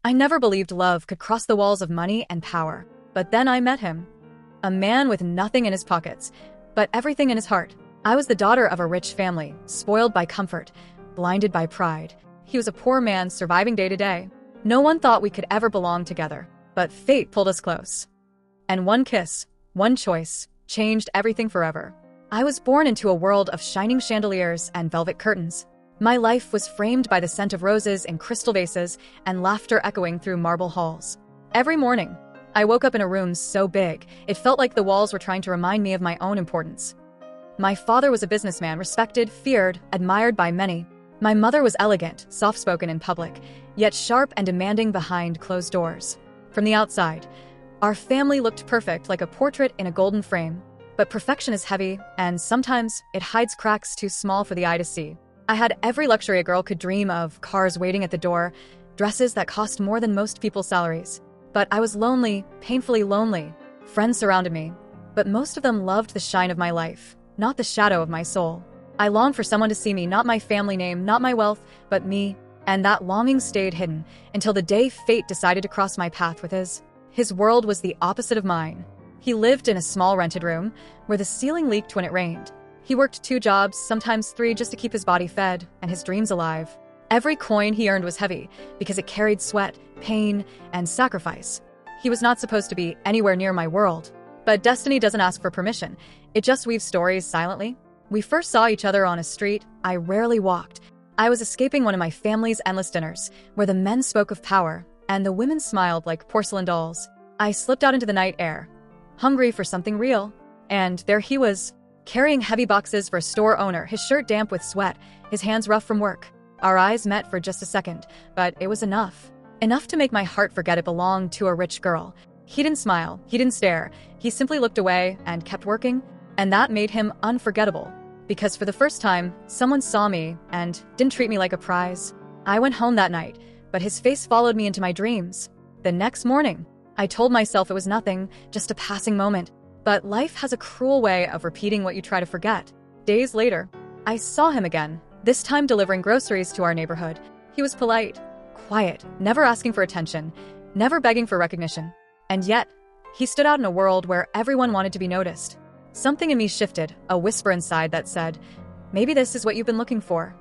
I never believed love could cross the walls of money and power. But then I met him. A man with nothing in his pockets, but everything in his heart. I was the daughter of a rich family, spoiled by comfort, blinded by pride. He was a poor man surviving day to day. No one thought we could ever belong together, but fate pulled us close. And one kiss, one choice, changed everything forever. I was born into a world of shining chandeliers and velvet curtains. My life was framed by the scent of roses in crystal vases and laughter echoing through marble halls. Every morning, I woke up in a room so big, it felt like the walls were trying to remind me of my own importance. My father was a businessman, respected, feared, admired by many. My mother was elegant, soft-spoken in public, yet sharp and demanding behind closed doors. From the outside, our family looked perfect, like a portrait in a golden frame. But perfection is heavy, and sometimes it hides cracks too small for the eye to see. I had every luxury a girl could dream of: cars waiting at the door, dresses that cost more than most people's salaries. But I was lonely, painfully lonely. Friends surrounded me, but most of them loved the shine of my life, not the shadow of my soul. I longed for someone to see me, not my family name, not my wealth, but me. And that longing stayed hidden until the day fate decided to cross my path with his. His world was the opposite of mine. He lived in a small rented room where the ceiling leaked when it rained. He worked 2 jobs, sometimes 3, just to keep his body fed and his dreams alive. Every coin he earned was heavy because it carried sweat, pain, and sacrifice. He was not supposed to be anywhere near my world. But destiny doesn't ask for permission. It just weaves stories silently. We first saw each other on a street I rarely walked. I was escaping one of my family's endless dinners, where the men spoke of power and the women smiled like porcelain dolls. I slipped out into the night air, hungry for something real. And there he was, carrying heavy boxes for a store owner, his shirt damp with sweat, his hands rough from work. Our eyes met for just a second, but it was enough. Enough to make my heart forget it belonged to a rich girl. He didn't smile, he didn't stare, he simply looked away and kept working. And that made him unforgettable, because for the first time, someone saw me and didn't treat me like a prize. I went home that night, but his face followed me into my dreams. The next morning, I told myself it was nothing, just a passing moment. But life has a cruel way of repeating what you try to forget. Days later, I saw him again, this time delivering groceries to our neighborhood. He was polite, quiet, never asking for attention, never begging for recognition. And yet, he stood out in a world where everyone wanted to be noticed. Something in me shifted, a whisper inside that said, maybe this is what you've been looking for.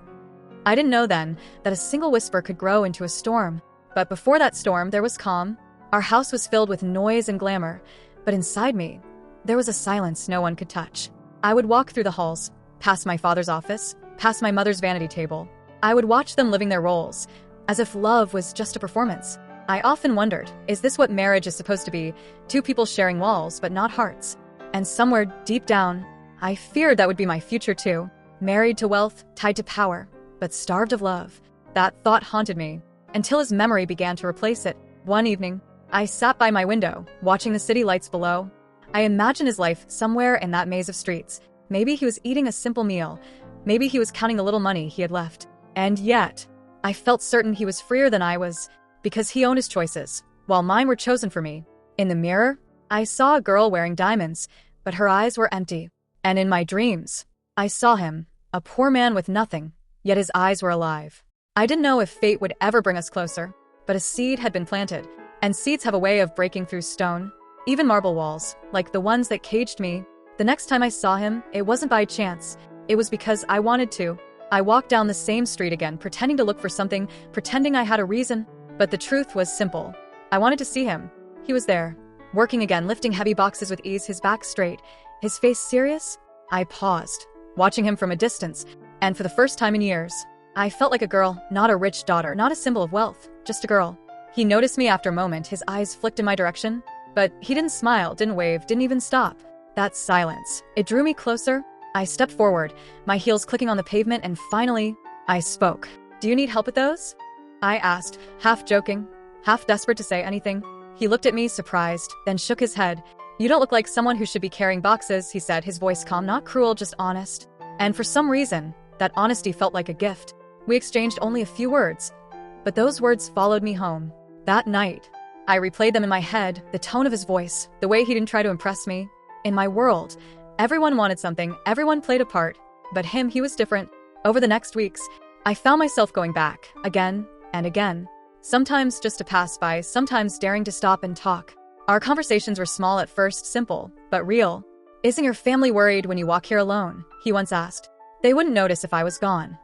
I didn't know then that a single whisper could grow into a storm. But before that storm, there was calm. Our house was filled with noise and glamour, but inside me, there was a silence no one could touch. I would walk through the halls, past my father's office, past my mother's vanity table. I would watch them living their roles, as if love was just a performance. I often wondered, is this what marriage is supposed to be? 2 people sharing walls, but not hearts. And somewhere deep down, I feared that would be my future too. Married to wealth, tied to power, but starved of love. That thought haunted me, until his memory began to replace it. One evening, I sat by my window, watching the city lights below. I imagined his life somewhere in that maze of streets. Maybe he was eating a simple meal. Maybe he was counting the little money he had left. And yet, I felt certain he was freer than I was, because he owned his choices, while mine were chosen for me. In the mirror, I saw a girl wearing diamonds, but her eyes were empty. And in my dreams, I saw him, a poor man with nothing, yet his eyes were alive. I didn't know if fate would ever bring us closer, but a seed had been planted, and seeds have a way of breaking through stone, even marble walls, like the ones that caged me. The next time I saw him, it wasn't by chance. It was because I wanted to. I walked down the same street again, pretending to look for something, pretending I had a reason. But the truth was simple. I wanted to see him. He was there, working again, lifting heavy boxes with ease, his back straight, his face serious. I paused, watching him from a distance, and for the first time in years, I felt like a girl, not a rich daughter, not a symbol of wealth, just a girl. He noticed me after a moment, his eyes flicked in my direction, but he didn't smile, didn't wave, didn't even stop. That silence, it drew me closer. I stepped forward, my heels clicking on the pavement, and finally, I spoke. "Do you need help with those?" I asked, half joking, half desperate to say anything. He looked at me, surprised, then shook his head. "You don't look like someone who should be carrying boxes," he said, his voice calm, not cruel, just honest. And for some reason, that honesty felt like a gift. We exchanged only a few words, but those words followed me home. That night, I replayed them in my head, the tone of his voice, the way he didn't try to impress me. In my world, everyone wanted something, everyone played a part, but him, he was different. Over the next weeks, I found myself going back, again and again. Sometimes just to pass by, sometimes daring to stop and talk. Our conversations were small at first, simple, but real. "Isn't your family worried when you walk here alone?" he once asked. "They wouldn't notice if I was gone,"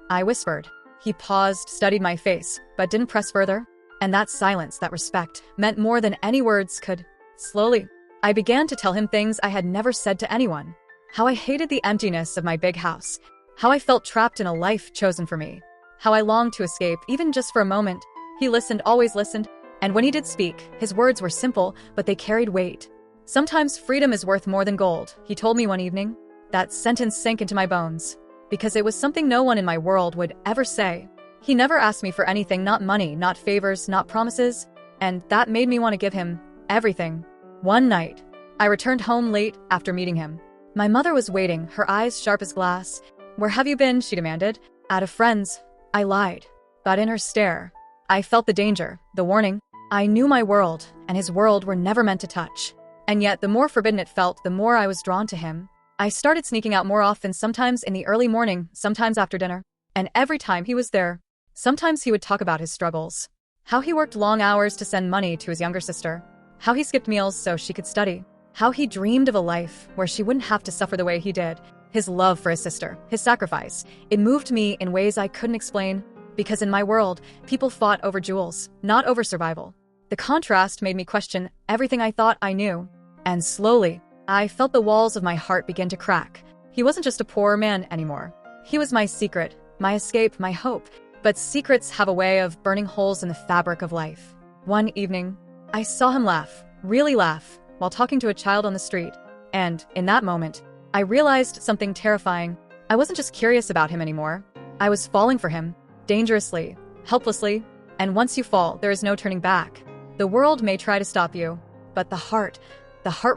I whispered. He paused, studied my face, but didn't press further. And that silence, that respect, meant more than any words could. Slowly, I began to tell him things I had never said to anyone. How I hated the emptiness of my big house. How I felt trapped in a life chosen for me. How I longed to escape, even just for a moment. He listened, always listened. And when he did speak, his words were simple, but they carried weight. "Sometimes freedom is worth more than gold," he told me one evening. That sentence sank into my bones, because it was something no one in my world would ever say. He never asked me for anything, not money, not favors, not promises, and that made me want to give him everything. One night, I returned home late after meeting him. My mother was waiting, her eyes sharp as glass. "Where have you been?" she demanded. "At a friend's." I lied. But in her stare, I felt the danger, the warning. I knew my world, and his world were never meant to touch. And yet, the more forbidden it felt, the more I was drawn to him. I started sneaking out more often, sometimes in the early morning, sometimes after dinner. And every time he was there, sometimes he would talk about his struggles. How he worked long hours to send money to his younger sister. How he skipped meals so she could study. How he dreamed of a life where she wouldn't have to suffer the way he did. His love for his sister, his sacrifice. It moved me in ways I couldn't explain, because in my world, people fought over jewels, not over survival. The contrast made me question everything I thought I knew. And slowly, I felt the walls of my heart begin to crack. He wasn't just a poor man anymore. He was my secret, my escape, my hope. But secrets have a way of burning holes in the fabric of life. One evening, I saw him laugh, really laugh, while talking to a child on the street. And in that moment, I realized something terrifying. I wasn't just curious about him anymore. I was falling for him, dangerously, helplessly. And once you fall, there is no turning back. The world may try to stop you, but the heart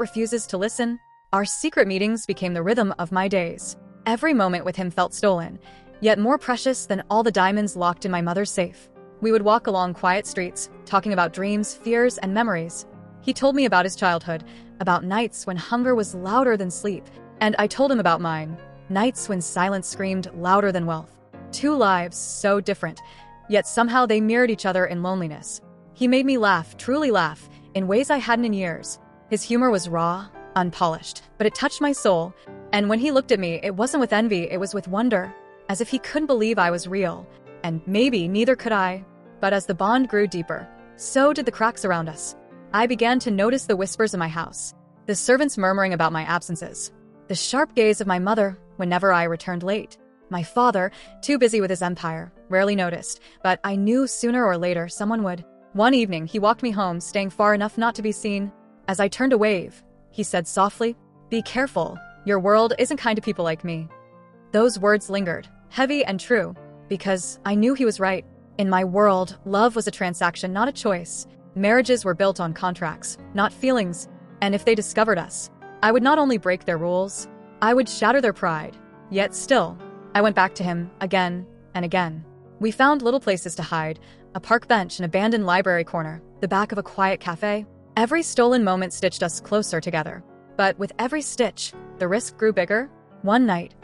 refuses to listen. Our secret meetings became the rhythm of my days. Every moment with him felt stolen, yet more precious than all the diamonds locked in my mother's safe. We would walk along quiet streets, talking about dreams, fears, and memories. He told me about his childhood, about nights when hunger was louder than sleep. And I told him about mine, nights when silence screamed louder than wealth. Two lives so different, yet somehow they mirrored each other in loneliness. He made me laugh, truly laugh, in ways I hadn't in years. His humor was raw, unpolished, but it touched my soul. And when he looked at me, it wasn't with envy, it was with wonder, as if he couldn't believe I was real. And maybe neither could I. But as the bond grew deeper, so did the cracks around us. I began to notice the whispers in my house, the servants murmuring about my absences, the sharp gaze of my mother whenever I returned late. My father, too busy with his empire, rarely noticed, but I knew sooner or later someone would. One evening, he walked me home, staying far enough not to be seen. As I turned to wave, he said softly, "Be careful. Your world isn't kind to people like me." Those words lingered, heavy and true, because I knew he was right. In my world, love was a transaction, not a choice. Marriages were built on contracts, not feelings. And if they discovered us, I would not only break their rules, I would shatter their pride. Yet still, I went back to him again and again. We found little places to hide, a park bench, an abandoned library corner, the back of a quiet cafe. Every stolen moment stitched us closer together. But with every stitch, the risk grew bigger. One night,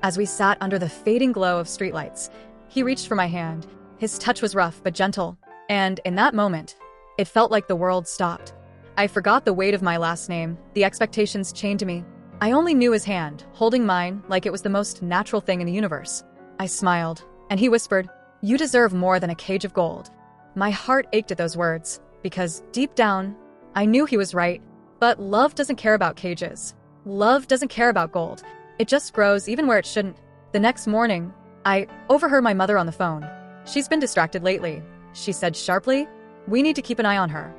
as we sat under the fading glow of streetlights, he reached for my hand. His touch was rough but gentle, and in that moment, it felt like the world stopped. I forgot the weight of my last name, the expectations chained to me. I only knew his hand, holding mine like it was the most natural thing in the universe. I smiled, and he whispered, "You deserve more than a cage of gold." My heart ached at those words, because deep down, I knew he was right. But love doesn't care about cages. Love doesn't care about gold. It just grows even where it shouldn't. The next morning, I overheard my mother on the phone. "She's been distracted lately," she said sharply. "We need to keep an eye on her."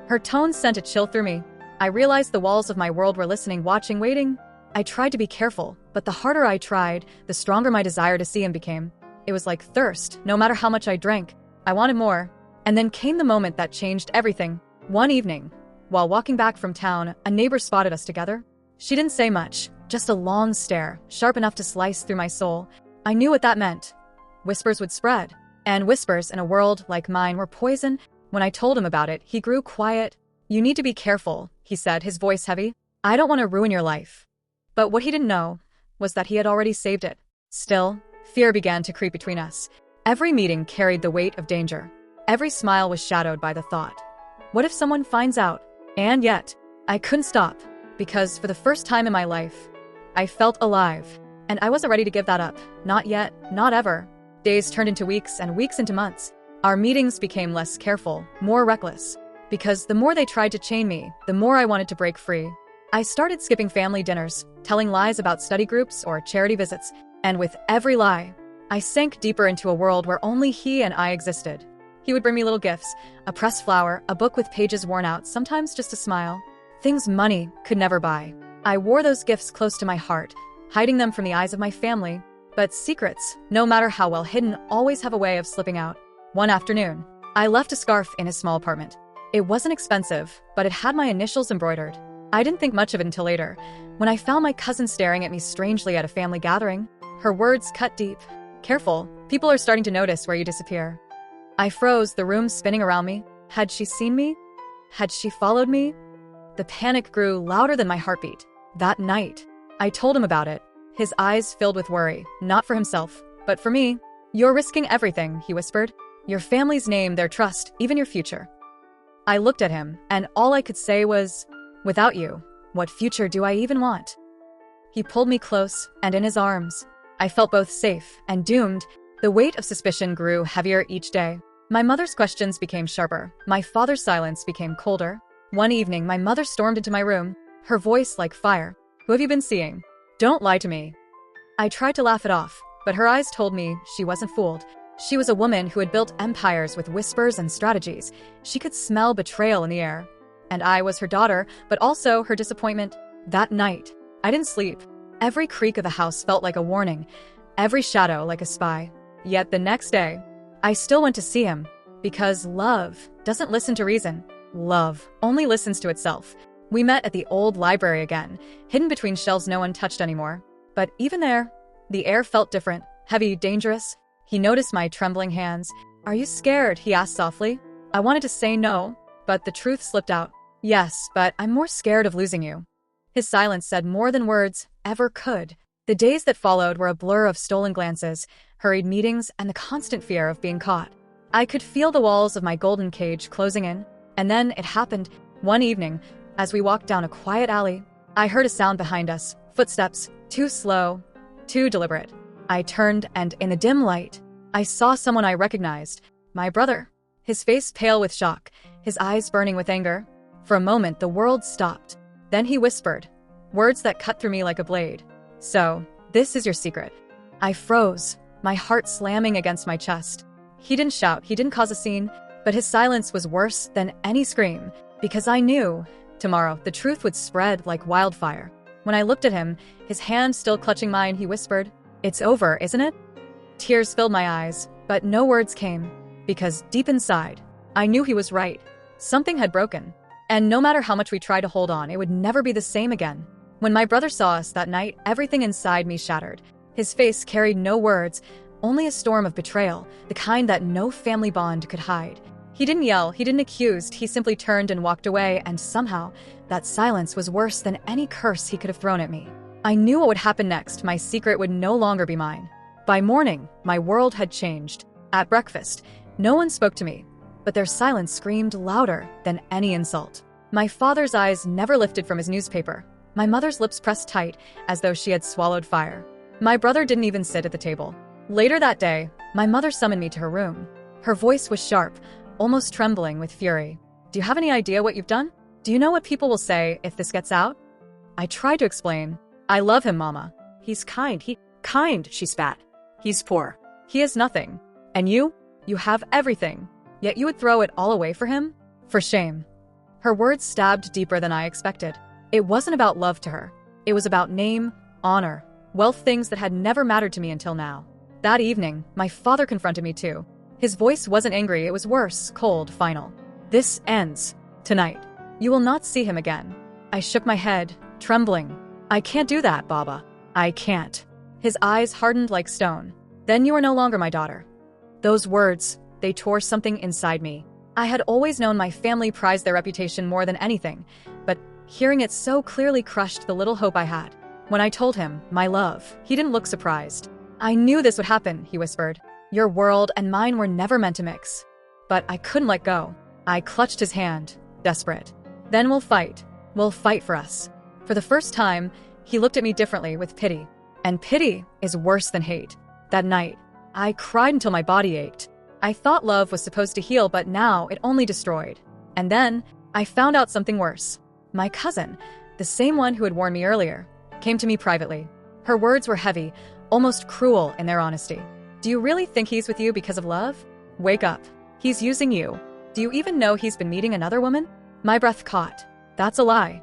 Her tone sent a chill through me. I realized the walls of my world were listening, watching, waiting. I tried to be careful, but the harder I tried, the stronger my desire to see him became. It was like thirst. No matter how much I drank, I wanted more. And then came the moment that changed everything. One evening, while walking back from town, a neighbor spotted us together. She didn't say much, just a long stare, sharp enough to slice through my soul. I knew what that meant. Whispers would spread, and whispers in a world like mine were poison. When I told him about it, he grew quiet. "You need to be careful," he said, his voice heavy. "I don't want to ruin your life." But what he didn't know was that he had already saved it. Still, fear began to creep between us. Every meeting carried the weight of danger. Every smile was shadowed by the thought, what if someone finds out? And yet, I couldn't stop, because for the first time in my life, I felt alive. And I wasn't ready to give that up. Not yet, not ever. Days turned into weeks and weeks into months. Our meetings became less careful, more reckless. Because the more they tried to chain me, the more I wanted to break free. I started skipping family dinners, telling lies about study groups or charity visits, and with every lie, I sank deeper into a world where only he and I existed. He would bring me little gifts, a pressed flower, a book with pages worn out, sometimes just a smile. Things money could never buy. I wore those gifts close to my heart, hiding them from the eyes of my family. But secrets, no matter how well hidden, always have a way of slipping out. One afternoon, I left a scarf in his small apartment. It wasn't expensive, but it had my initials embroidered. I didn't think much of it until later, when I found my cousin staring at me strangely at a family gathering. Her words cut deep. Careful, people are starting to notice where you disappear. I froze, the room spinning around me. Had she seen me? Had she followed me? The panic grew louder than my heartbeat. That night, I told him about it, his eyes filled with worry, not for himself, but for me. You're risking everything, he whispered. Your family's name, their trust, even your future. I looked at him, and all I could say was, without you, what future do I even want? He pulled me close, and in his arms, I felt both safe and doomed. The weight of suspicion grew heavier each day. My mother's questions became sharper. My father's silence became colder. One evening, my mother stormed into my room, her voice like fire. Who have you been seeing? Don't lie to me. I tried to laugh it off, but her eyes told me she wasn't fooled. She was a woman who had built empires with whispers and strategies. She could smell betrayal in the air. And I was her daughter, but also her disappointment. That night, I didn't sleep. Every creak of the house felt like a warning, every shadow like a spy. Yet the next day, I still went to see him, because love doesn't listen to reason. Love only listens to itself. We met at the old library again, hidden between shelves no one touched anymore. But even there, the air felt different, heavy, dangerous. He noticed my trembling hands. Are you scared? He asked softly. I wanted to say no, but the truth slipped out. Yes, but I'm more scared of losing you. His silence said more than words ever could. The days that followed were a blur of stolen glances, hurried meetings, and the constant fear of being caught. I could feel the walls of my golden cage closing in, and then it happened. One evening, as we walked down a quiet alley, I heard a sound behind us, footsteps, too slow, too deliberate. I turned, and in the dim light, I saw someone I recognized, my brother. His face pale with shock, his eyes burning with anger. For a moment, the world stopped. Then he whispered, words that cut through me like a blade. So, this is your secret. I froze, my heart slamming against my chest. He didn't shout, he didn't cause a scene, but his silence was worse than any scream, because I knew tomorrow the truth would spread like wildfire. When I looked at him, his hand still clutching mine, he whispered, it's over, isn't it? Tears filled my eyes, but no words came, because deep inside, I knew he was right. Something had broken, and no matter how much we tried to hold on, it would never be the same again. When my brother saw us that night, everything inside me shattered. His face carried no words, only a storm of betrayal, the kind that no family bond could hide. He didn't yell, he didn't accuse, he simply turned and walked away, and somehow, that silence was worse than any curse he could have thrown at me. I knew what would happen next. My secret would no longer be mine. By morning, my world had changed. At breakfast, no one spoke to me, but their silence screamed louder than any insult. My father's eyes never lifted from his newspaper. My mother's lips pressed tight, as though she had swallowed fire. My brother didn't even sit at the table. Later that day, my mother summoned me to her room. Her voice was sharp, almost trembling with fury. Do you have any idea what you've done? Do you know what people will say if this gets out? I tried to explain. I love him, Mama. He's kind. Kind, she spat. He's poor. He has nothing. And you have everything. Yet you would throw it all away for him? For shame. Her words stabbed deeper than I expected. It wasn't about love to her. It was about name, honor, wealth, things that had never mattered to me until now. That evening, my father confronted me too. His voice wasn't angry, it was worse, cold, final. This ends tonight. You will not see him again. I shook my head, trembling. I can't do that, Baba. I can't. His eyes hardened like stone. Then you are no longer my daughter. Those words, they tore something inside me. I had always known my family prized their reputation more than anything, but hearing it so clearly crushed the little hope I had. When I told him, my love, he didn't look surprised. I knew this would happen, he whispered. Your world and mine were never meant to mix. but I couldn't let go. I clutched his hand, desperate. Then we'll fight. We'll fight for us. For the first time, he looked at me differently with pity. And pity is worse than hate. That night, I cried until my body ached. I thought love was supposed to heal, but now it only destroyed. And then, I found out something worse. My cousin, the same one who had warned me earlier, came to me privately. Her words were heavy, almost cruel in their honesty. Do you really think he's with you because of love? Wake up. He's using you. Do you even know he's been meeting another woman? My breath caught. That's a lie.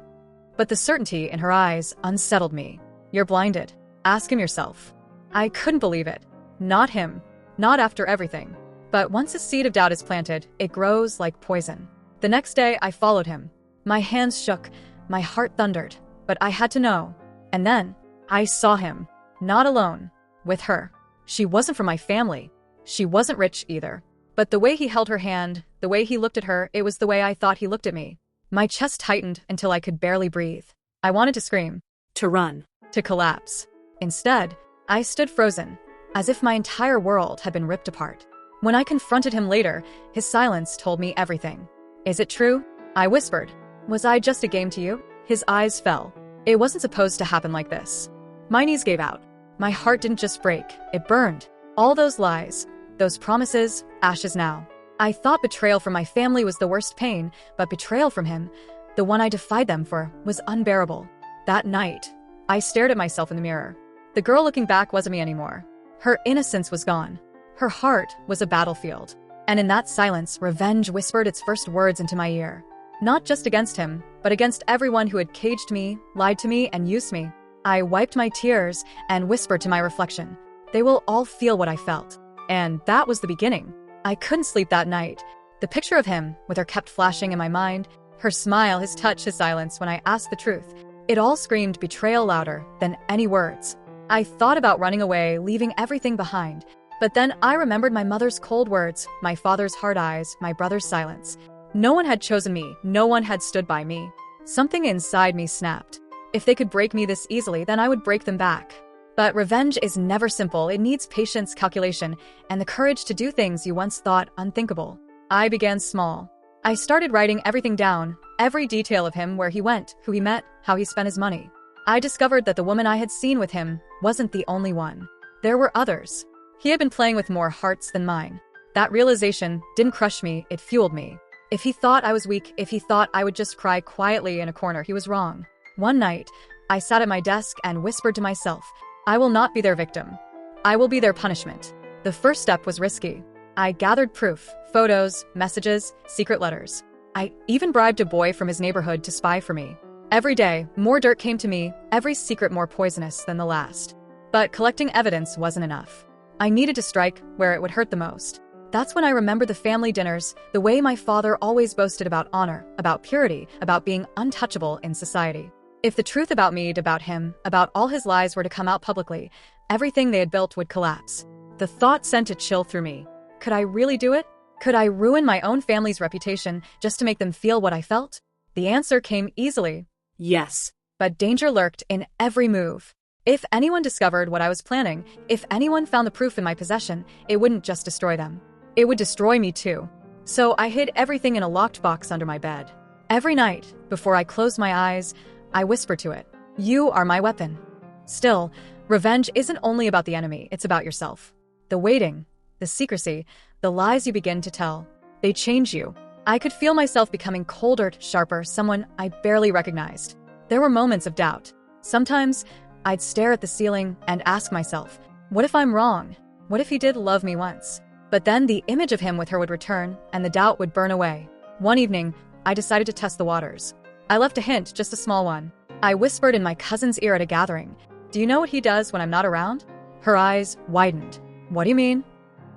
But the certainty in her eyes unsettled me. You're blinded. Ask him yourself. I couldn't believe it. Not him. Not after everything. But once a seed of doubt is planted, it grows like poison. The next day, I followed him. My hands shook. My heart thundered. But I had to know. And then, I saw him. Not alone. With her. She wasn't from my family. She wasn't rich either. But the way he held her hand, the way he looked at her, it was the way I thought he looked at me. My chest tightened until I could barely breathe. I wanted to scream. To run. To collapse. Instead, I stood frozen, as if my entire world had been ripped apart. When I confronted him later, his silence told me everything. Is it true? I whispered. Was I just a game to you? His eyes fell. It wasn't supposed to happen like this. My knees gave out. My heart didn't just break, it burned. All those lies, those promises, ashes now. I thought betrayal from my family was the worst pain, but betrayal from him, the one I defied them for, was unbearable. That night, I stared at myself in the mirror. The girl looking back wasn't me anymore. Her innocence was gone. Her heart was a battlefield. And in that silence, revenge whispered its first words into my ear. Not just against him, but against everyone who had caged me, lied to me, and used me. I wiped my tears and whispered to my reflection. They will all feel what I felt. And that was the beginning. I couldn't sleep that night. The picture of him, with her kept flashing in my mind, her smile, his touch, his silence when I asked the truth. It all screamed betrayal louder than any words. I thought about running away, leaving everything behind. But then I remembered my mother's cold words, my father's hard eyes, my brother's silence. No one had chosen me. No one had stood by me. Something inside me snapped. If they could break me this easily, then I would break them back. But revenge is never simple. It needs patience, calculation, and the courage to do things you once thought unthinkable. I began small. I started writing everything down, every detail of him, where he went, who he met, how he spent his money. I discovered that the woman I had seen with him wasn't the only one. There were others. He had been playing with more hearts than mine. That realization didn't crush me, it fueled me. If he thought I was weak, if he thought I would just cry quietly in a corner, he was wrong. One night, I sat at my desk and whispered to myself, I will not be their victim. I will be their punishment. The first step was risky. I gathered proof, photos, messages, secret letters. I even bribed a boy from his neighborhood to spy for me. Every day, more dirt came to me, every secret more poisonous than the last. But collecting evidence wasn't enough. I needed to strike where it would hurt the most. That's when I remembered the family dinners, the way my father always boasted about honor, about purity, about being untouchable in society. If the truth about me, about him, about all his lies were to come out publicly, everything they had built would collapse. The thought sent a chill through me. Could I really do it? Could I ruin my own family's reputation just to make them feel what I felt? The answer came easily. Yes. But danger lurked in every move. If anyone discovered what I was planning, if anyone found the proof in my possession, it wouldn't just destroy them. It would destroy me too. So I hid everything in a locked box under my bed. Every night, before I closed my eyes, I whispered to it, you are my weapon. Still, revenge isn't only about the enemy, it's about yourself. The waiting, the secrecy, the lies you begin to tell, they change you. I could feel myself becoming colder, sharper, someone I barely recognized. There were moments of doubt. Sometimes, I'd stare at the ceiling and ask myself, what if I'm wrong? What if he did love me once? But then the image of him with her would return, and the doubt would burn away. One evening, I decided to test the waters. I left a hint, just a small one. I whispered in my cousin's ear at a gathering, do you know what he does when I'm not around? Her eyes widened. What do you mean?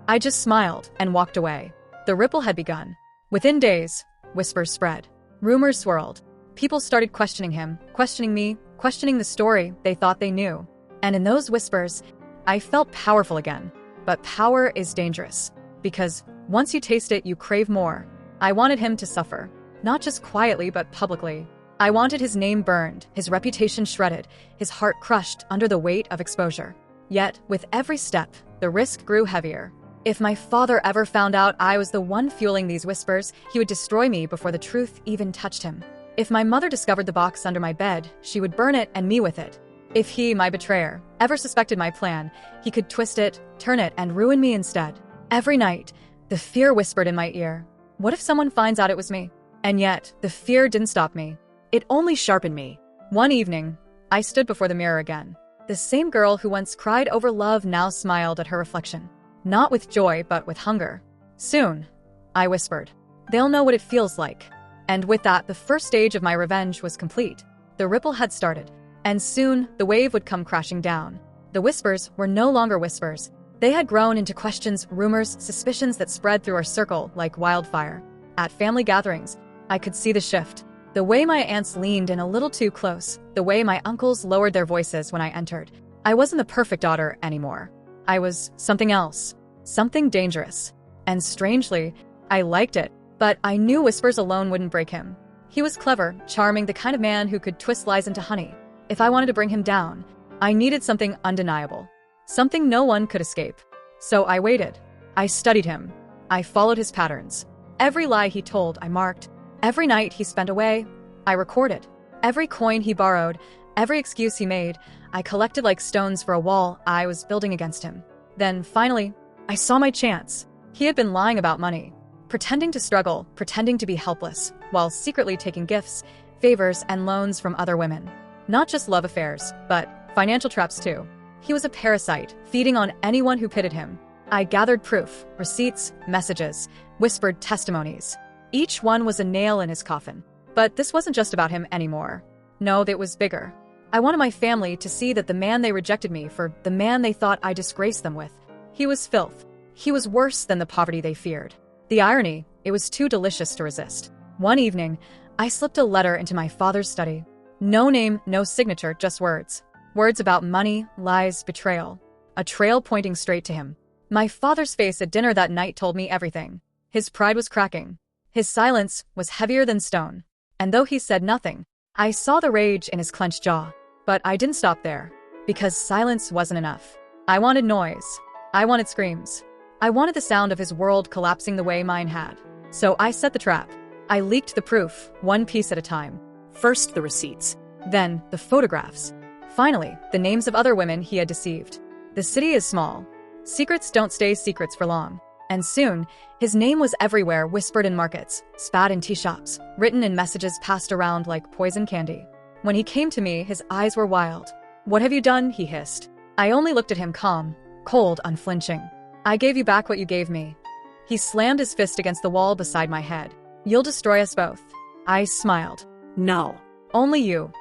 I just smiled and walked away. The ripple had begun. Within days, whispers spread. Rumors swirled. People started questioning him, questioning me, questioning the story they thought they knew. And in those whispers, I felt powerful again. But power is dangerous. Because once you taste it, you crave more. I wanted him to suffer. Not just quietly, but publicly. I wanted his name burned, his reputation shredded, his heart crushed under the weight of exposure. Yet, with every step, the risk grew heavier. If my father ever found out I was the one fueling these whispers, he would destroy me before the truth even touched him. If my mother discovered the box under my bed, she would burn it and me with it. If he, my betrayer, ever suspected my plan, he could twist it, turn it, and ruin me instead. Every night, the fear whispered in my ear, what if someone finds out it was me? And yet, the fear didn't stop me. It only sharpened me. One evening, I stood before the mirror again. The same girl who once cried over love now smiled at her reflection. Not with joy, but with hunger. Soon, I whispered, they'll know what it feels like. And with that, the first stage of my revenge was complete. The ripple had started. And soon, the wave would come crashing down. The whispers were no longer whispers. They had grown into questions, rumors, suspicions that spread through our circle like wildfire. At family gatherings, I could see the shift. The way my aunts leaned in a little too close, the way my uncles lowered their voices when I entered. I wasn't the perfect daughter anymore. I was something else, something dangerous. And strangely, I liked it, but I knew whispers alone wouldn't break him. He was clever, charming, the kind of man who could twist lies into honey. If I wanted to bring him down, I needed something undeniable, something no one could escape. So I waited. I studied him. I followed his patterns. Every lie he told, I marked. Every night he spent away, I recorded. Every coin he borrowed, every excuse he made, I collected like stones for a wall I was building against him. Then, finally, I saw my chance. He had been lying about money, pretending to struggle, pretending to be helpless, while secretly taking gifts, favors, and loans from other women. Not just love affairs, but financial traps too. He was a parasite, feeding on anyone who pitted him. I gathered proof, receipts, messages, whispered testimonies. Each one was a nail in his coffin. But this wasn't just about him anymore. No, it was bigger. I wanted my family to see that the man they rejected me for, the man they thought I disgraced them with, he was filth. He was worse than the poverty they feared. The irony, it was too delicious to resist. One evening, I slipped a letter into my father's study. No name, no signature, just words. Words about money, lies, betrayal. A trail pointing straight to him. My father's face at dinner that night told me everything. His pride was cracking. His silence was heavier than stone. And though he said nothing, I saw the rage in his clenched jaw. But I didn't stop there. Because silence wasn't enough. I wanted noise. I wanted screams. I wanted the sound of his world collapsing the way mine had. So I set the trap. I leaked the proof, one piece at a time. First the receipts, then the photographs. Finally, the names of other women he had deceived. The city is small. Secrets don't stay secrets for long. And soon, his name was everywhere, whispered in markets, spat in tea shops, written in messages passed around like poison candy. When he came to me, his eyes were wild. What have you done? He hissed. I only looked at him calm, cold, unflinching. I gave you back what you gave me. He slammed his fist against the wall beside my head. You'll destroy us both. I smiled. No, only you.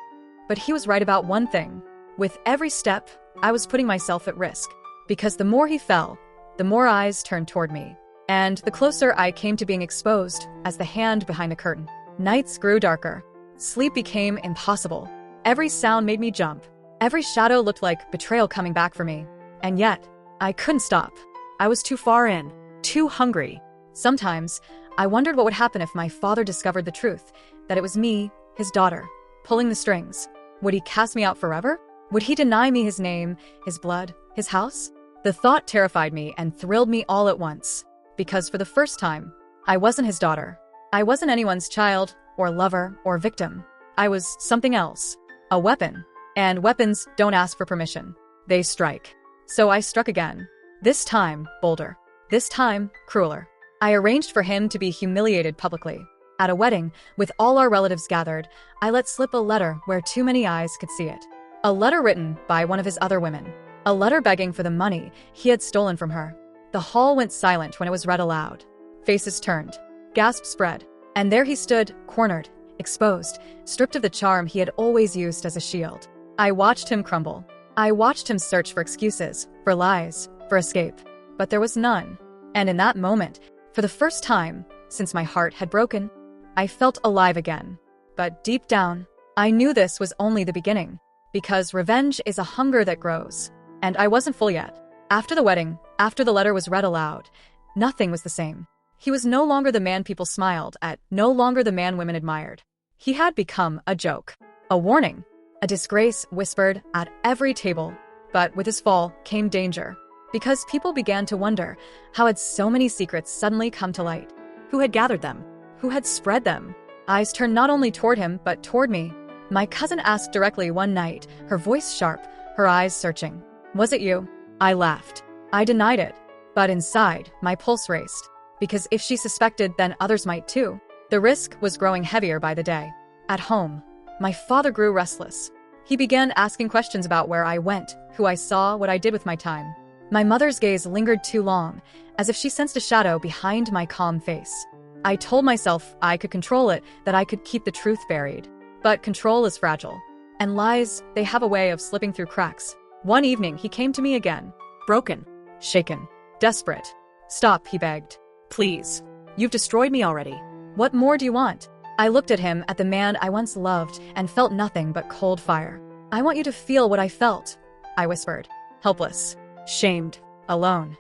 But he was right about one thing. With every step, I was putting myself at risk. Because the more he fell, the more eyes turned toward me. And the closer I came to being exposed as the hand behind the curtain. Nights grew darker. Sleep became impossible. Every sound made me jump. Every shadow looked like betrayal coming back for me. And yet, I couldn't stop. I was too far in, too hungry. Sometimes, I wondered what would happen if my father discovered the truth, that it was me, his daughter, pulling the strings. Would he cast me out forever? Would he deny me his name, his blood, his house? The thought terrified me and thrilled me all at once. Because for the first time, I wasn't his daughter. I wasn't anyone's child, or lover, or victim. I was something else. A weapon. And weapons don't ask for permission. They strike. So I struck again. This time, bolder. This time, crueler. I arranged for him to be humiliated publicly. At a wedding, with all our relatives gathered, I let slip a letter where too many eyes could see it. A letter written by one of his other women. A letter begging for the money he had stolen from her. The hall went silent when it was read aloud. Faces turned. Gasps spread. And there he stood, cornered, exposed, stripped of the charm he had always used as a shield. I watched him crumble. I watched him search for excuses, for lies, for escape. But there was none. And in that moment, for the first time since my heart had broken, I felt alive again. But deep down, I knew this was only the beginning. Because revenge is a hunger that grows. And I wasn't full yet. After the wedding, after the letter was read aloud, nothing was the same. He was no longer the man people smiled at, no longer the man women admired. He had become a joke, a warning, a disgrace whispered at every table. But with his fall came danger. Because people began to wonder, how had so many secrets suddenly come to light? Who had gathered them? Who had spread them? Eyes turned not only toward him, but toward me. My cousin asked directly one night, her voice sharp, her eyes searching. "Was it you?" I laughed. I denied it. But inside, my pulse raced. Because if she suspected, then others might too. The risk was growing heavier by the day. At home, my father grew restless. He began asking questions about where I went, who I saw, what I did with my time. My mother's gaze lingered too long, as if she sensed a shadow behind my calm face. I told myself I could control it, that I could keep the truth buried. But control is fragile. And lies, they have a way of slipping through cracks. One evening, he came to me again. Broken, shaken, desperate. "Stop," he begged. "Please. You've destroyed me already. What more do you want?" I looked at him, at the man I once loved, and felt nothing but cold fire. "I want you to feel what I felt," I whispered. Helpless, shamed, alone.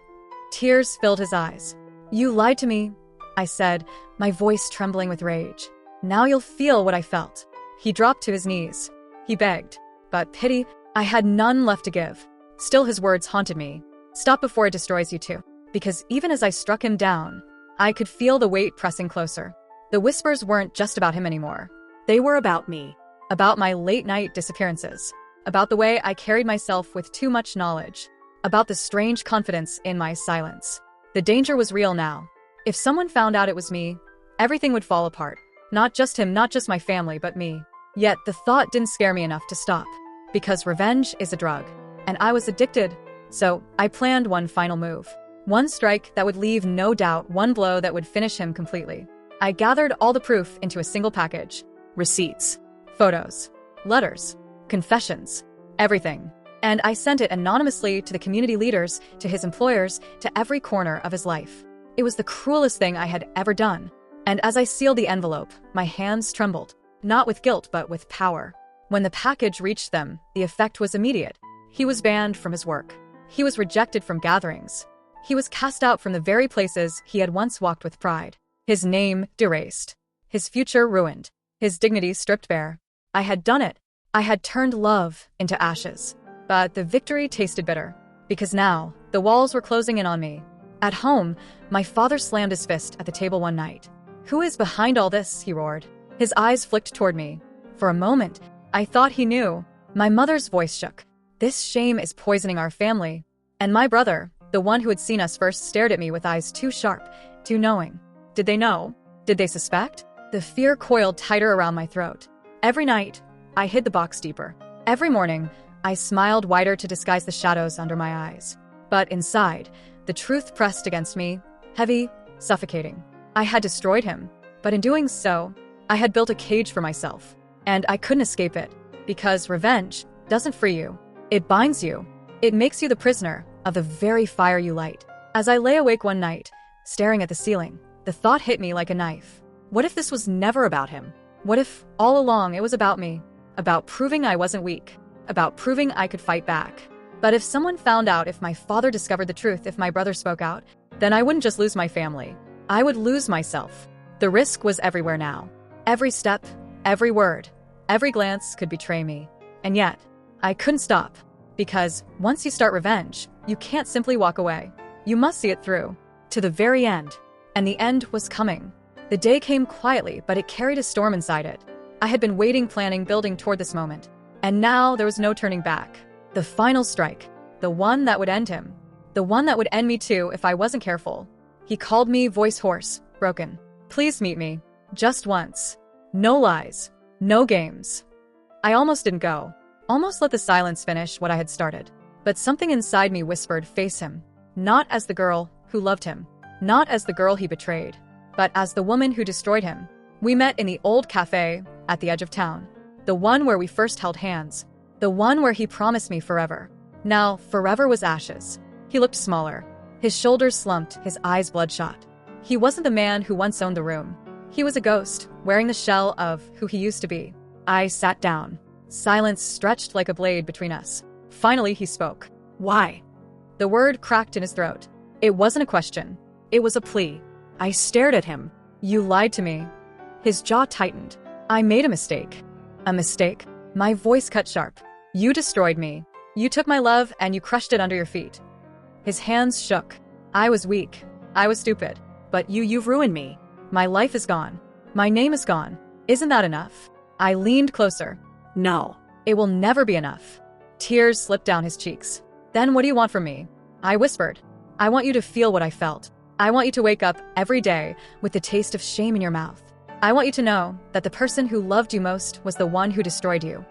Tears filled his eyes. "You lied to me," I said, my voice trembling with rage. "Now you'll feel what I felt." He dropped to his knees. He begged. But pity, I had none left to give. Still his words haunted me. "Stop before it destroys you too." Because even as I struck him down, I could feel the weight pressing closer. The whispers weren't just about him anymore. They were about me. About my late-night disappearances. About the way I carried myself with too much knowledge. About the strange confidence in my silence. The danger was real now. If someone found out it was me, everything would fall apart. Not just him, not just my family, but me. Yet the thought didn't scare me enough to stop. Because revenge is a drug. And I was addicted. So I planned one final move. One strike that would leave no doubt, one blow that would finish him completely. I gathered all the proof into a single package. Receipts, photos, letters, confessions, everything. And I sent it anonymously to the community leaders, to his employers, to every corner of his life. It was the cruelest thing I had ever done. And as I sealed the envelope, my hands trembled. Not with guilt, but with power. When the package reached them, the effect was immediate. He was banned from his work. He was rejected from gatherings. He was cast out from the very places he had once walked with pride. His name derased. His future ruined. His dignity stripped bare. I had done it. I had turned love into ashes. But the victory tasted bitter. Because now, the walls were closing in on me. At home, my father slammed his fist at the table one night. "Who is behind all this?" he roared. His eyes flicked toward me. For a moment, I thought he knew. My mother's voice shook. "This shame is poisoning our family." And my brother, the one who had seen us first, stared at me with eyes too sharp, too knowing. Did they know? Did they suspect? The fear coiled tighter around my throat. Every night, I hid the box deeper. Every morning, I smiled wider to disguise the shadows under my eyes. But inside, the truth pressed against me, heavy, suffocating. I had destroyed him, but in doing so, I had built a cage for myself. And I couldn't escape it, because revenge doesn't free you. It binds you. It makes you the prisoner of the very fire you light. As I lay awake one night, staring at the ceiling, the thought hit me like a knife. What if this was never about him? What if, all along, it was about me? About proving I wasn't weak. About proving I could fight back. But if someone found out, if my father discovered the truth, if my brother spoke out, then I wouldn't just lose my family. I would lose myself. The risk was everywhere now. Every step, every word, every glance could betray me. And yet, I couldn't stop. Because once you start revenge, you can't simply walk away. You must see it through. To the very end. And the end was coming. The day came quietly, but it carried a storm inside it. I had been waiting, planning, building toward this moment. And now there was no turning back. The final strike. The one that would end him. The one that would end me too if I wasn't careful. He called me, voice hoarse, broken. "Please meet me. Just once. No lies. No games." I almost didn't go. Almost let the silence finish what I had started. But something inside me whispered, face him. Not as the girl who loved him. Not as the girl he betrayed. But as the woman who destroyed him. We met in the old cafe at the edge of town. The one where we first held hands. The one where he promised me forever. Now, forever was ashes. He looked smaller. His shoulders slumped, his eyes bloodshot. He wasn't the man who once owned the room. He was a ghost, wearing the shell of who he used to be. I sat down. Silence stretched like a blade between us. Finally, he spoke. "Why?" The word cracked in his throat. It wasn't a question. It was a plea. I stared at him. "You lied to me." His jaw tightened. "I made a mistake." "A mistake?" My voice cut sharp. "You destroyed me. You took my love and you crushed it under your feet." His hands shook. I was weak. I was stupid. But you've ruined me. My life is gone. My name is gone. Isn't that enough? I leaned closer. No. It will never be enough. Tears slipped down his cheeks. Then what do you want from me? I whispered. I want you to feel what I felt. I want you to wake up every day with the taste of shame in your mouth. I want you to know that the person who loved you most was the one who destroyed you.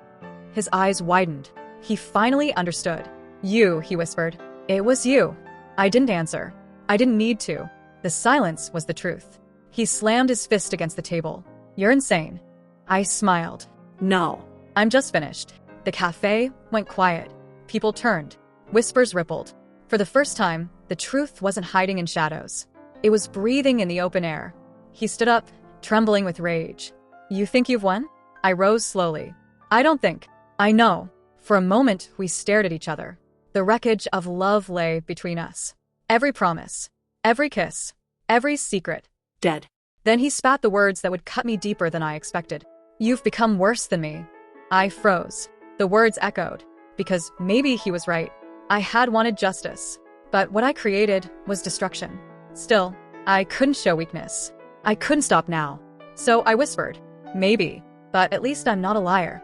His eyes widened. He finally understood. You, he whispered. It was you. I didn't answer. I didn't need to. The silence was the truth. He slammed his fist against the table. You're insane. I smiled. No. I'm just finished. The cafe went quiet. People turned. Whispers rippled. For the first time, the truth wasn't hiding in shadows. It was breathing in the open air. He stood up, trembling with rage. You think you've won? I rose slowly. I don't think. I know. For a moment, we stared at each other. The wreckage of love lay between us. Every promise, every kiss, every secret. Dead. Then he spat the words that would cut me deeper than I expected. You've become worse than me. I froze. The words echoed. Because maybe he was right. I had wanted justice. But what I created was destruction. Still, I couldn't show weakness. I couldn't stop now. So I whispered, maybe, but at least I'm not a liar.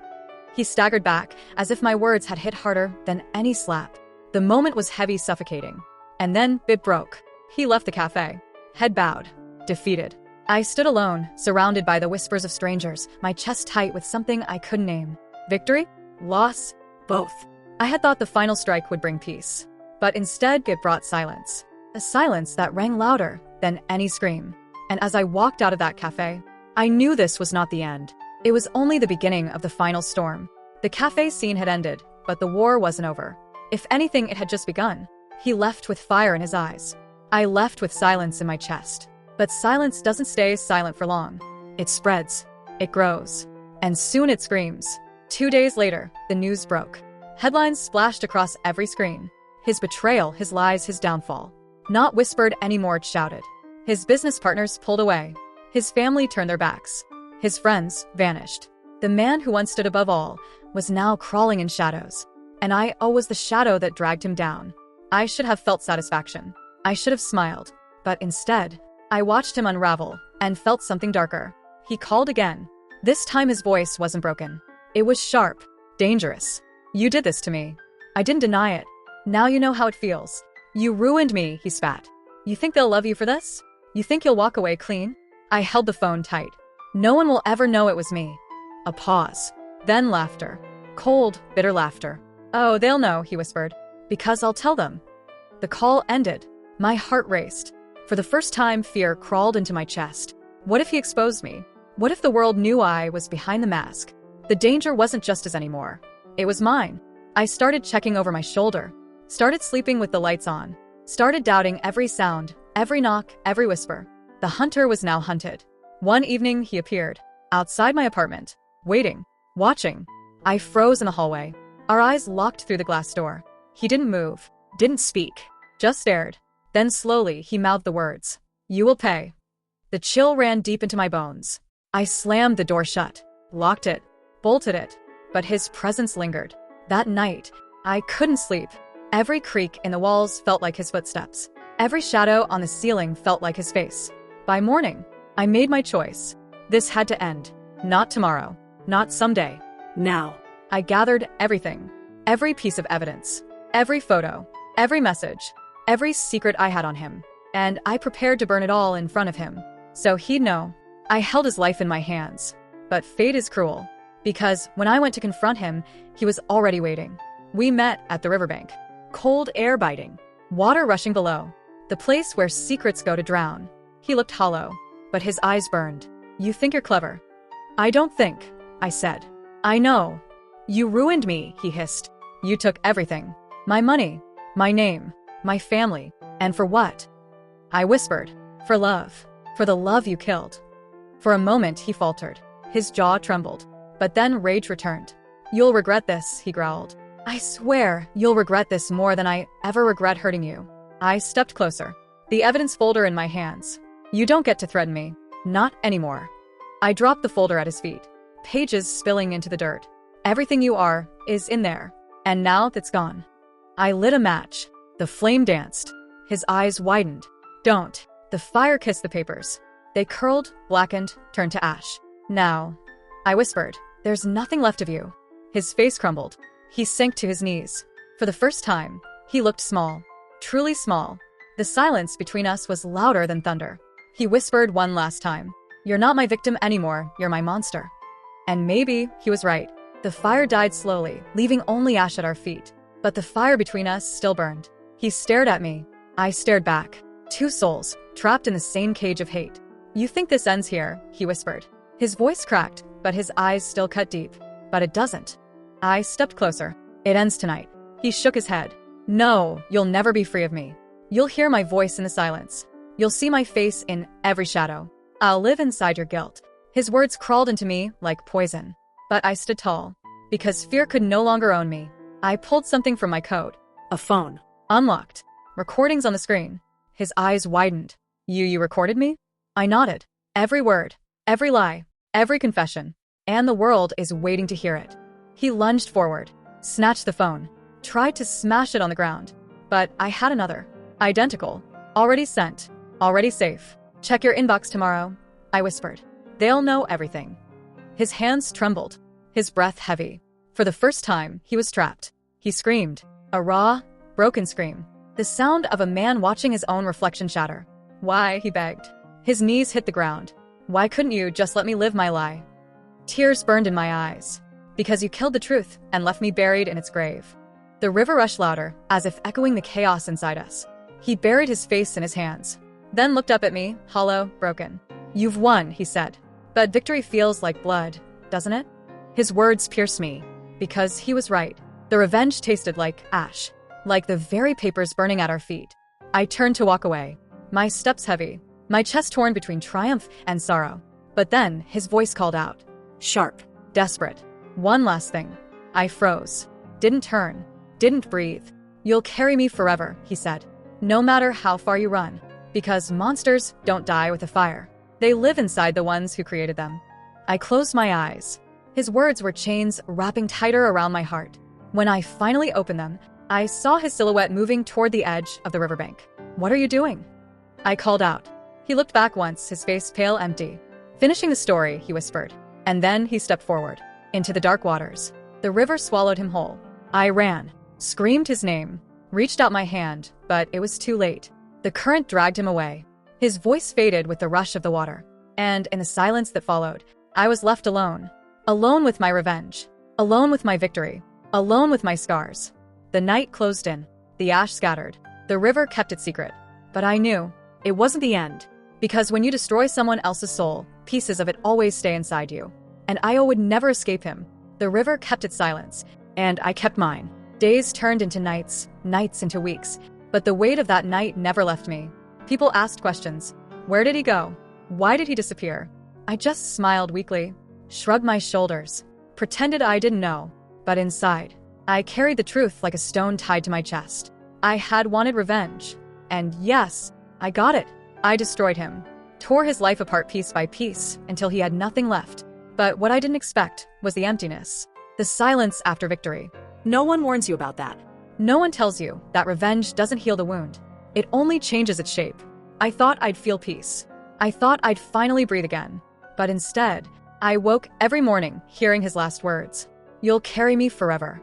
He staggered back, as if my words had hit harder than any slap. The moment was heavy, suffocating. And then it broke. He left the cafe, head bowed, defeated. I stood alone, surrounded by the whispers of strangers, my chest tight with something I couldn't name. Victory? Loss? Both. I had thought the final strike would bring peace. But instead, it brought silence. A silence that rang louder than any scream. And as I walked out of that cafe, I knew this was not the end. It was only the beginning of the final storm. The cafe scene had ended, but the war wasn't over. If anything, it had just begun. He left with fire in his eyes. I left with silence in my chest. But silence doesn't stay silent for long. It spreads. It grows. And soon it screams. 2 days later, the news broke. Headlines splashed across every screen. His betrayal, his lies, his downfall. Not whispered anymore, it shouted. His business partners pulled away. His family turned their backs. His friends vanished. The man who once stood above all was now crawling in shadows. And I was the shadow that dragged him down. I should have felt satisfaction. I should have smiled. But instead, I watched him unravel and felt something darker. He called again. This time his voice wasn't broken. It was sharp, dangerous. You did this to me. I didn't deny it. Now you know how it feels. You ruined me, he spat. You think they'll love you for this? You think you'll walk away clean? I held the phone tight. No one will ever know it was me. A pause. Then laughter. Cold, bitter laughter. Oh, they'll know, he whispered. Because I'll tell them. The call ended. My heart raced. For the first time, fear crawled into my chest. What if he exposed me? What if the world knew I was behind the mask? The danger wasn't Justice anymore. It was mine. I started checking over my shoulder. Started sleeping with the lights on. Started doubting every sound, every knock, every whisper. The hunter was now hunted. One evening, he appeared. Outside my apartment. Waiting. Watching. I froze in the hallway. Our eyes locked through the glass door. He didn't move. Didn't speak. Just stared. Then slowly, he mouthed the words. You will pay. The chill ran deep into my bones. I slammed the door shut. Locked it. Bolted it. But his presence lingered. That night, I couldn't sleep. Every creak in the walls felt like his footsteps. Every shadow on the ceiling felt like his face. By morning, I made my choice. This had to end. Not tomorrow. Not someday. Now. I gathered everything. Every piece of evidence. Every photo. Every message. Every secret I had on him. And I prepared to burn it all in front of him. So he'd know. I held his life in my hands. But fate is cruel. Because when I went to confront him, he was already waiting. We met at the riverbank. Cold air biting. Water rushing below. The place where secrets go to drown. He looked hollow, but his eyes burned. You think you're clever? I don't think, I said. I know. You ruined me, he hissed. You took everything. My money, my name, my family. And for what? I whispered. For love. For the love you killed. For a moment, he faltered. His jaw trembled. But then rage returned. You'll regret this, he growled. I swear you'll regret this more than I ever regret hurting you. I stepped closer. The evidence folder in my hands. You don't get to threaten me. Not anymore. I dropped the folder at his feet. Pages spilling into the dirt. Everything you are is in there. And now that's gone. I lit a match. The The flame danced. His eyes widened. Don't. The fire kissed the papers. They curled, blackened, turned to ash. Now, I whispered, there's nothing left of you. His face crumbled. He sank to his knees. For the first time, he looked small. Truly small. The silence between us was louder than thunder. He whispered one last time, "You're not my victim anymore, you're my monster." And maybe he was right. The fire died slowly, leaving only ash at our feet. But the fire between us still burned. He stared at me. I stared back. Two souls, trapped in the same cage of hate. "You think this ends here," he whispered. His voice cracked, but his eyes still cut deep. "But it doesn't." I stepped closer. "It ends tonight." He shook his head. "No, you'll never be free of me. You'll hear my voice in the silence. You'll see my face in every shadow. I'll live inside your guilt." His words crawled into me like poison. But I stood tall. Because fear could no longer own me. I pulled something from my coat. A phone. Unlocked. Recordings on the screen. His eyes widened. You recorded me?" I nodded. "Every word. Every lie. Every confession. And the world is waiting to hear it." He lunged forward. Snatched the phone. Tried to smash it on the ground. But I had another. Identical. Already sent. Already safe. "Check your inbox tomorrow," I whispered. "They'll know everything." His hands trembled. His breath heavy. For the first time, he was trapped. He screamed. A raw, broken scream. The sound of a man watching his own reflection shatter. "Why?" he begged. His knees hit the ground. "Why couldn't you just let me live my lie?" Tears burned in my eyes. "Because you killed the truth and left me buried in its grave." The river rushed louder, as if echoing the chaos inside us. He buried his face in his hands. Then looked up at me, hollow, broken. "You've won," he said. "But victory feels like blood, doesn't it?" His words pierced me. Because he was right. The revenge tasted like ash. Like the very papers burning at our feet. I turned to walk away. My steps heavy. My chest torn between triumph and sorrow. But then, his voice called out. Sharp. Desperate. "One last thing." I froze. Didn't turn. Didn't breathe. "You'll carry me forever," he said. "No matter how far you run. Because monsters don't die with a fire. They live inside the ones who created them." I closed my eyes. His words were chains wrapping tighter around my heart. When I finally opened them, I saw his silhouette moving toward the edge of the riverbank. "What are you doing?" I called out. He looked back once, his face pale empty. "Finishing the story," he whispered. And then he stepped forward. Into the dark waters. The river swallowed him whole. I ran. Screamed his name. Reached out my hand, but it was too late. The current dragged him away. His voice faded with the rush of the water. And in the silence that followed, I was left alone. Alone with my revenge. Alone with my victory. Alone with my scars. The night closed in. The ash scattered. The river kept its secret. But I knew it wasn't the end. Because when you destroy someone else's soul, pieces of it always stay inside you. And Io would never escape him. The river kept its silence. And I kept mine. Days turned into nights, nights into weeks. But the weight of that night never left me. People asked questions. Where did he go? Why did he disappear? I just smiled weakly. Shrugged my shoulders. Pretended I didn't know. But inside, I carried the truth like a stone tied to my chest. I had wanted revenge. And yes, I got it. I destroyed him. Tore his life apart piece by piece until he had nothing left. But what I didn't expect was the emptiness. The silence after victory. No one warns you about that. No one tells you that revenge doesn't heal the wound. It only changes its shape. I thought I'd feel peace. I thought I'd finally breathe again. But instead, I woke every morning hearing his last words. "You'll carry me forever."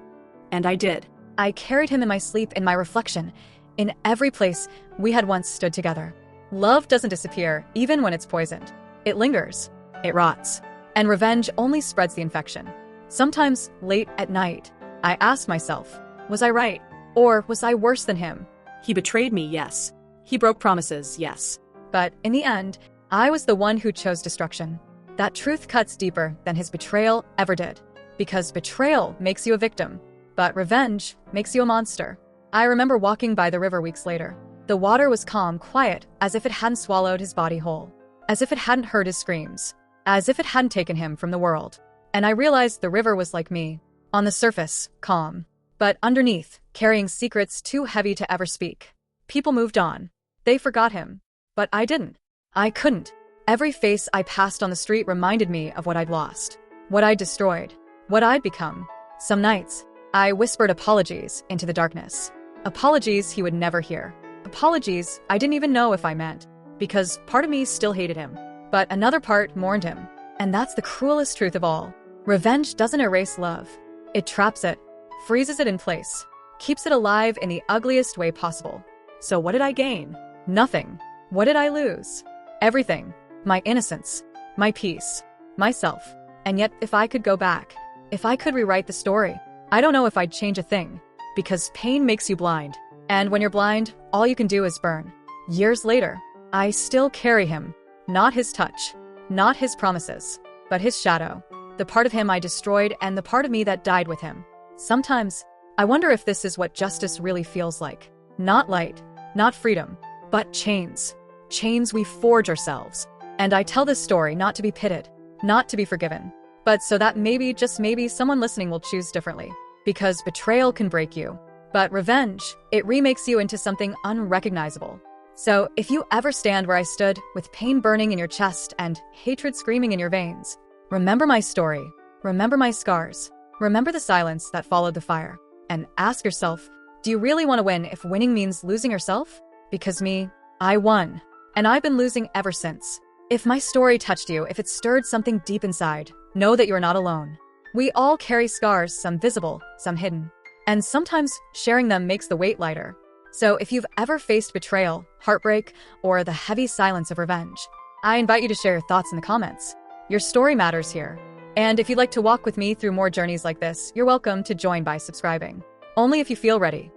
And I did. I carried him in my sleep, in my reflection, in every place we had once stood together. Love doesn't disappear, even when it's poisoned. It lingers. It rots. And revenge only spreads the infection. Sometimes, late at night, I ask myself, was I right? Or was I worse than him? He betrayed me, yes. He broke promises, yes. But in the end, I was the one who chose destruction. That truth cuts deeper than his betrayal ever did. Because betrayal makes you a victim, but revenge makes you a monster. I remember walking by the river weeks later. The water was calm, quiet, as if it hadn't swallowed his body whole. As if it hadn't heard his screams. As if it hadn't taken him from the world. And I realized the river was like me. On the surface, calm. But underneath, carrying secrets too heavy to ever speak. People moved on. They forgot him. But I didn't. I couldn't. Every face I passed on the street reminded me of what I'd lost. What I'd destroyed. What I'd become. Some nights, I whispered apologies into the darkness. Apologies he would never hear. Apologies I didn't even know if I meant. Because part of me still hated him, but another part mourned him. And that's the cruelest truth of all. Revenge doesn't erase love. It traps it, freezes it in place, keeps it alive in the ugliest way possible. So what did I gain? Nothing. What did I lose? Everything. My innocence, my peace, myself. And yet, if I could go back, if I could rewrite the story, I don't know if I'd change a thing. Because pain makes you blind. And when you're blind, all you can do is burn. Years later, I still carry him. Not his touch, not his promises, but his shadow. The part of him I destroyed and the part of me that died with him. Sometimes, I wonder if this is what justice really feels like. Not light, not freedom, but chains. Chains we forge ourselves. And I tell this story not to be pitted, not to be forgiven, but so that maybe, just maybe, someone listening will choose differently. Because betrayal can break you, but revenge, it remakes you into something unrecognizable. So if you ever stand where I stood, with pain burning in your chest and hatred screaming in your veins, remember my story, remember my scars, remember the silence that followed the fire, and ask yourself, do you really want to win if winning means losing yourself? Because me, I won, and I've been losing ever since. If my story touched you, if it stirred something deep inside, know that you're not alone. We all carry scars, some visible, some hidden. And sometimes sharing them makes the weight lighter. So if you've ever faced betrayal, heartbreak, or the heavy silence of revenge, I invite you to share your thoughts in the comments. Your story matters here. And if you'd like to walk with me through more journeys like this, you're welcome to join by subscribing. Only if you feel ready.